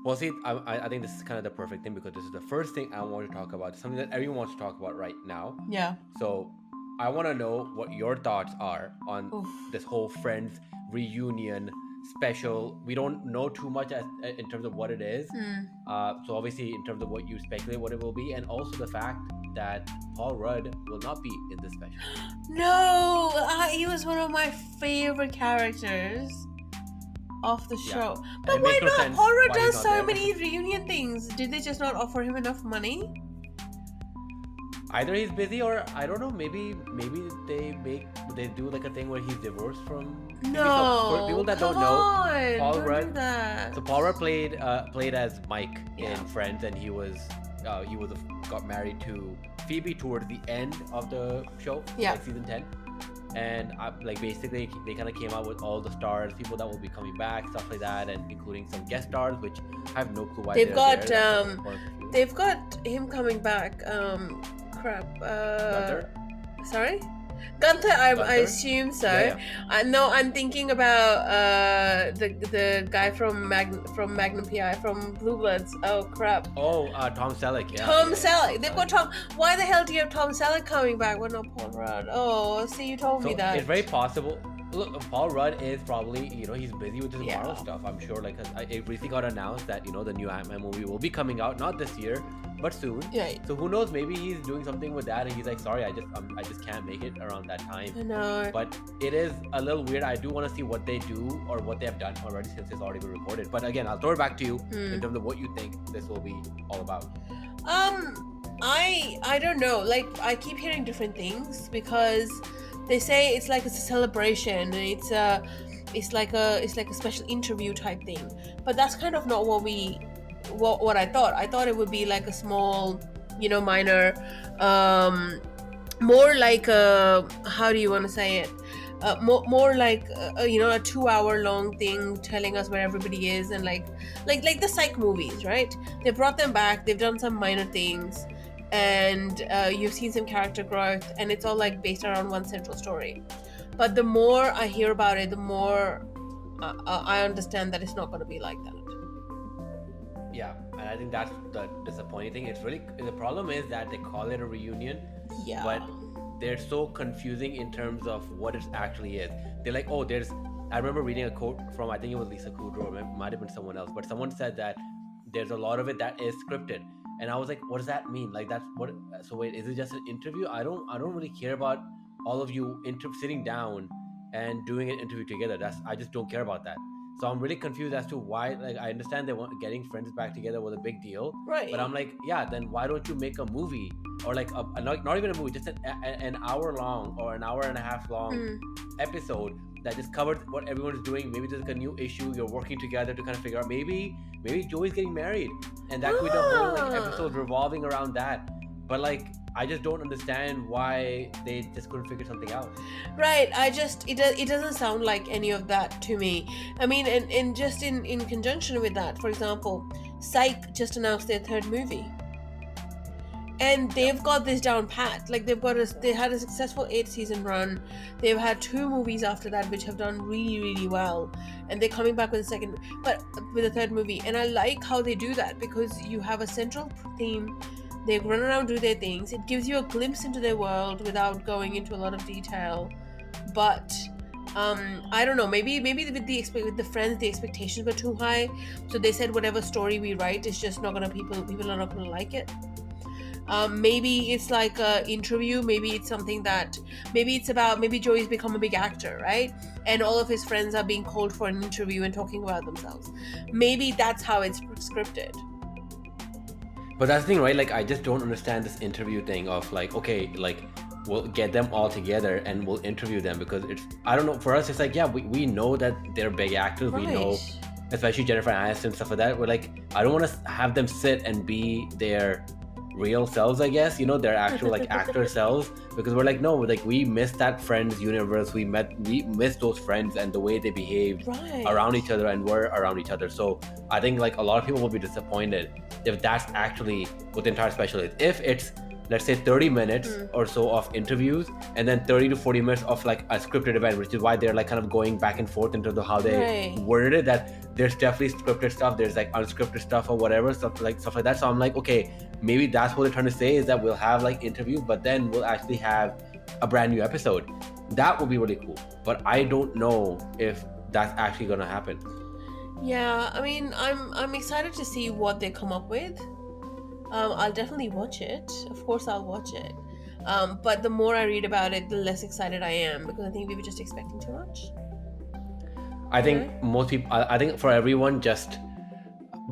Well, see, I think this is kind of the perfect thing because this is the first thing I want to talk about, something that everyone wants to talk about right now. Yeah. So I want to know what your thoughts are on Oof. this whole Friends reunion special. We don't know too much in terms of what it is. So obviously, in terms of what you speculate what it will be, and also the fact that Paul Rudd will not be in this special. No, he was one of my favorite characters of the Yeah, show. and But it why makes no not? sense Paul Rudd why he's does not so there. many reunion things. Did they just not offer him enough money? Either he's busy or I don't know. Maybe they do like a thing where he's divorced from. Maybe so. For people No, that come don't know, on, Paul don't do Rudd. that. So Paul Rudd played as Mike Yeah. in Friends, and got married to Phoebe towards the end of the show, Yeah. like season 10. And like basically they kind of came out with all the stars, people that will be coming back, stuff like that, and including some guest stars, which I have no clue why They've they're got there. That's one of the few. they've got him coming back. Crap. Gunther? Sorry, Gunther. I Gunther? assume so. Yeah. No, I'm thinking about the guy from Magnum PI from Blue Bloods. Oh crap. Oh, Tom Selleck. Yeah. Tom yeah, Selleck. Tom They've got Tom. Why the hell do you have Tom Selleck coming back? Well, not Paul Rudd. Oh, see, you told me So that. it's very possible. Look, Paul Rudd is probably, he's busy with his Yeah. Marvel stuff. I'm sure, like, it recently got announced that, the new Ant-Man movie will be coming out, not this year, but soon. Right. So who knows? Maybe he's doing something with that, and he's like, sorry, I just can't make it around that time. I know. But it is a little weird. I do want to see what they do or what they have done already since it's already been recorded. But again, I'll throw it back to you in terms of what you think this will be all about. I don't know. Like, I keep hearing different things because they say it's like it's a celebration and it's like a special interview type thing. But that's kind of not what I thought. I thought it would be like a small, minor, more like a, how do you want to say it? More like a 2-hour long thing telling us where everybody is, and like the psych movies, right? They brought them back. They've done some minor things, and you've seen some character growth, and it's all like based around one central story. But the more I hear about it, the more I understand that it's not going to be like that. Yeah, and I think that's the disappointing thing. The problem is that they call it a reunion, Yeah. but they're so confusing in terms of what it actually is. They're like, oh, I remember reading a quote from, I think it was Lisa Kudrow, or it might have been someone else, but someone said that there's a lot of it that is scripted. And I was like, what does that mean? Like, that's what, so wait, is it just an interview? I don't really care about all of you sitting down and doing an interview together. I just don't care about that. So I'm really confused as to why. Like, I understand they want getting friends back together was a big deal, Right. but I'm like, yeah, then why don't you make a movie, or like not even a movie, just an hour long or an hour and a half long episode that just covers what everyone is doing. Maybe there's like a new issue you're working together to kind of figure out. Maybe Joey's getting married, and that could be the whole episode revolving around that. But like, I just don't understand why they just couldn't figure something out. Right. It doesn't sound like any of that to me. I mean, and just in conjunction with that, for example, Psych just announced their third movie. And they've got this down pat. Like, they had a successful 8-season run. They've had 2 movies after that which have done really, really well. And they're coming back with a third movie. And I like how they do that, because you have a central theme. They run around, do their things. It gives you a glimpse into their world without going into a lot of detail. But I don't know. Maybe with the Friends, the expectations were too high. So they said whatever story we write is just not gonna people are not gonna like it. Maybe it's like an interview. Maybe it's something that maybe Joey's become a big actor, right? And all of his friends are being called for an interview and talking about themselves. Maybe that's how it's scripted. But that's the thing, right? Like, I just don't understand this interview thing of like, okay, like, we'll get them all together and we'll interview them, because I don't know, for us, it's like, yeah, we know that they're big actors. Right. We know, especially Jennifer Aniston and stuff like that. We're like, I don't want to have them sit and be their real selves, I guess, their actual like actor selves, because we're like, no, like, we missed that Friends universe. We missed those friends and the way they behaved around each other and were around each other. So I think like a lot of people will be disappointed if that's actually what the entire special is. If it's let's say 30 minutes or so of interviews, and then 30 to 40 minutes of like a scripted event, which is why they're like kind of going back and forth in terms of how they worded it, that there's definitely scripted stuff, there's like unscripted stuff or whatever, stuff like that. So I'm like, okay, maybe that's what they're trying to say, is that we'll have like interviews, but then we'll actually have a brand new episode. That would be really cool, but I don't know if that's actually gonna happen. Yeah, I mean, I'm excited to see what they come up with. I'll definitely watch it. Of course, I'll watch it. But the more I read about it, the less excited I am, because I think we were just expecting too much. I think most people, I think for everyone, just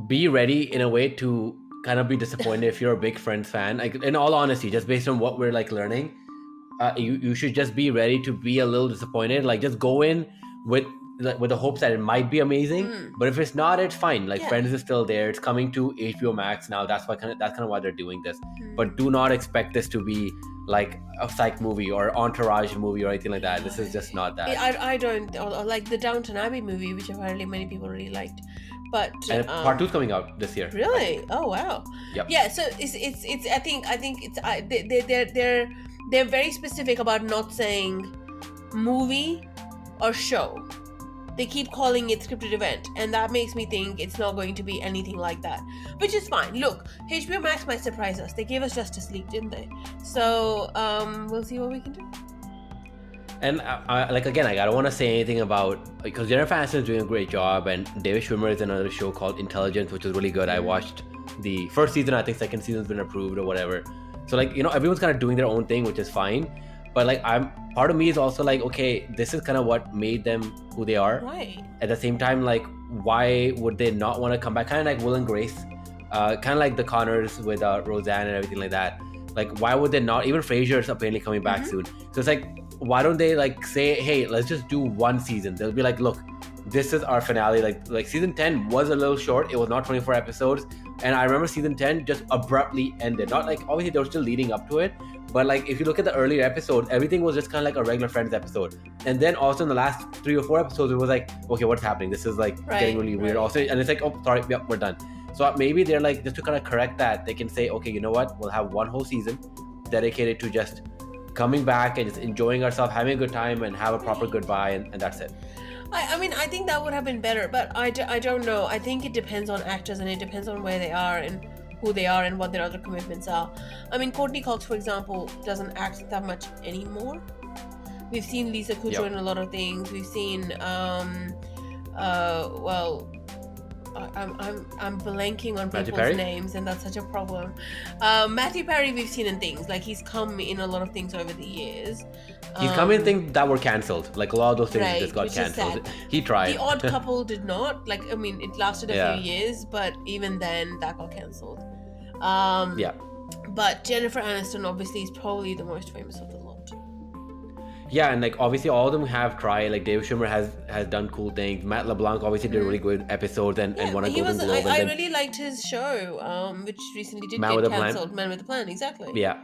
be ready in a way to kind of be disappointed if you're a big Friends fan. Like, in all honesty, just based on what we're like learning, you should just be ready to be a little disappointed. Like, just go in with the hopes that it might be amazing, but if it's not, it's fine. Like, Friends is still there. It's coming to HBO Max now. That's kind of why they're doing this. But do not expect this to be like a Psych movie or Entourage movie or anything like that. This is just not that. I don't, or like the Downton Abbey movie, which apparently many people really liked. But and part 2's coming out this year. Really? Oh wow. Yep. Yeah. So it's I think it's they're very specific about not saying movie or show. They keep calling it scripted event, and that makes me think it's not going to be anything like that, which is fine. Look, HBO Max might surprise us. They gave us Justice League, didn't they? So we'll see what we can do. And like, again, I don't want to say anything about, because Jennifer Aniston is doing a great job, and David Schwimmer is in another show called Intelligence, which is really good. I watched the first season. I think second season's been approved or whatever. So like, everyone's kind of doing their own thing, which is fine. But like, part of me is also like, okay, this is kind of what made them who they are. Right. At the same time, like, why would they not want to come back? Kind of like Will and Grace, kind of like the Connors with Roseanne and everything like that. Like, why would they not? Even Frasier is apparently coming back soon. So it's like, why don't they like say, hey, let's just do one season? They'll be like, look, this is our finale. Like season 10 was a little short. It was not 24 episodes. And I remember season 10 just abruptly ended. Not like, obviously they were still leading up to it, but like, if you look at the earlier episodes, everything was just kind of like a regular Friends episode. And then also in the last 3 or 4 episodes, it was like, okay, what's happening? This is like getting really weird also. And it's like, oh, sorry, yep, we're done. So maybe they're like, just to kind of correct that, they can say, okay, you know what? We'll have one whole season dedicated to just coming back and just enjoying ourselves, having a good time, and have a proper goodbye, and that's it. I mean, I think that would have been better, but I don't know. I think it depends on actors, and it depends on where they are and who they are and what their other commitments are. I mean, Courtney Cox, for example, doesn't act that much anymore. We've seen Lisa Kudrow in a lot of things. We've seen, I'm blanking on people's names, and that's such a problem. Matthew Perry, we've seen in things like, he's come in a lot of things over the years. He's come in things that were cancelled, like a lot of those things just got cancelled. He tried. The Odd Couple did not. Like, I mean, it lasted a few years, but even then, that got cancelled. But Jennifer Aniston obviously is probably the most famous of the lot. Yeah, and like, obviously all of them have tried. Like, David Schwimmer has done cool things. Matt LeBlanc obviously did really good episodes and won a Golden Globe. I really liked his show, which recently did get cancelled. Man with a Plan, exactly. Yeah.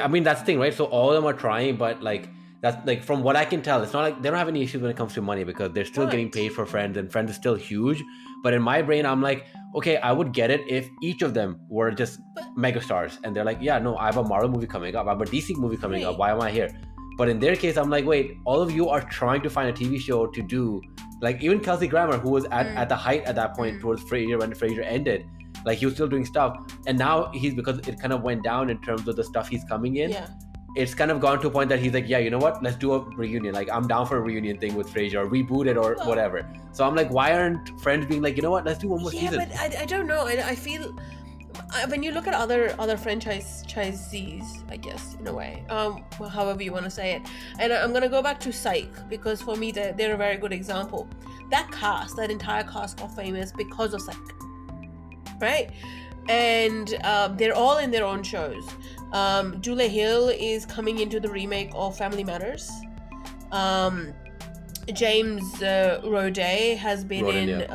I mean, that's the thing, right? So all of them are trying, but like, that's like, from what I can tell, it's not like they don't have any issues when it comes to money, because they're still getting paid for Friends, and Friends is still huge. But in my brain, I'm like, okay, I would get it if each of them were just megastars, and they're like, yeah, no, I have a Marvel movie coming up, I have a DC movie coming up, why am I here? But in their case, I'm like, wait, all of you are trying to find a TV show to do. Like, even Kelsey Grammer, who was at the height at that point towards Frasier, when Frasier ended, like, he was still doing stuff. And now because it kind of went down in terms of the stuff he's coming in. Yeah. It's kind of gone to a point that he's like, yeah, you know what? Let's do a reunion. Like, I'm down for a reunion thing with Frasier, or reboot it, or whatever. So I'm like, why aren't Friends being like, you know what? Let's do one more season. Yeah, but I don't know. I feel... when you look at other franchisees, I guess, in a way, however you want to say it, and I'm gonna go back to Psych, because for me they're a very good example. That entire cast got famous because of Psych, right? And they're all in their own shows. Julia Hill is coming into the remake of Family Matters. James Roday has been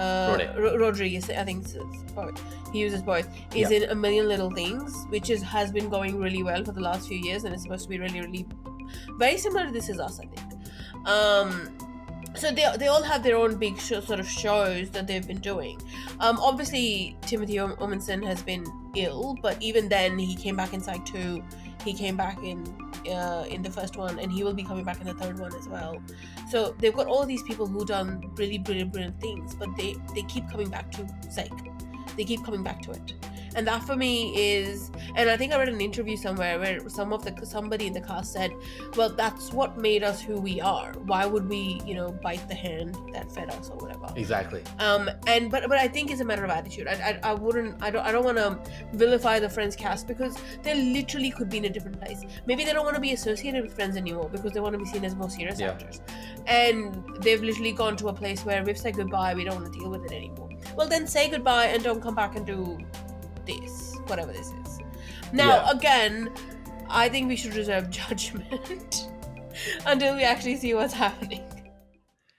Rodriguez, I think it's both. He uses both. He's in A Million Little Things, which has been going really well for the last few years, and it's supposed to be really, really very similar to This Is Us, I think. So they all have their own big sort of shows that they've been doing. Obviously Timothy Omenson has been ill, but even then he came back in Psych 2. He came back in the first one, and he will be coming back in the third one as well. So they've got all these people who done really brilliant things, but they keep coming back to Psych. They keep coming back to it. And that for me is, and I think I read an interview somewhere where somebody in the cast said, well, that's what made us who we are. Why would we, bite the hand that fed us or whatever? Exactly. But I think it's a matter of attitude. I don't want to vilify the Friends cast, because they literally could be in a different place. Maybe they don't want to be associated with Friends anymore because they want to be seen as more serious actors. And they've literally gone to a place where we've said goodbye, we don't want to deal with it anymore. Well, then say goodbye and don't come back and do this, whatever this is. Now, again, I think we should reserve judgment until we actually see what's happening.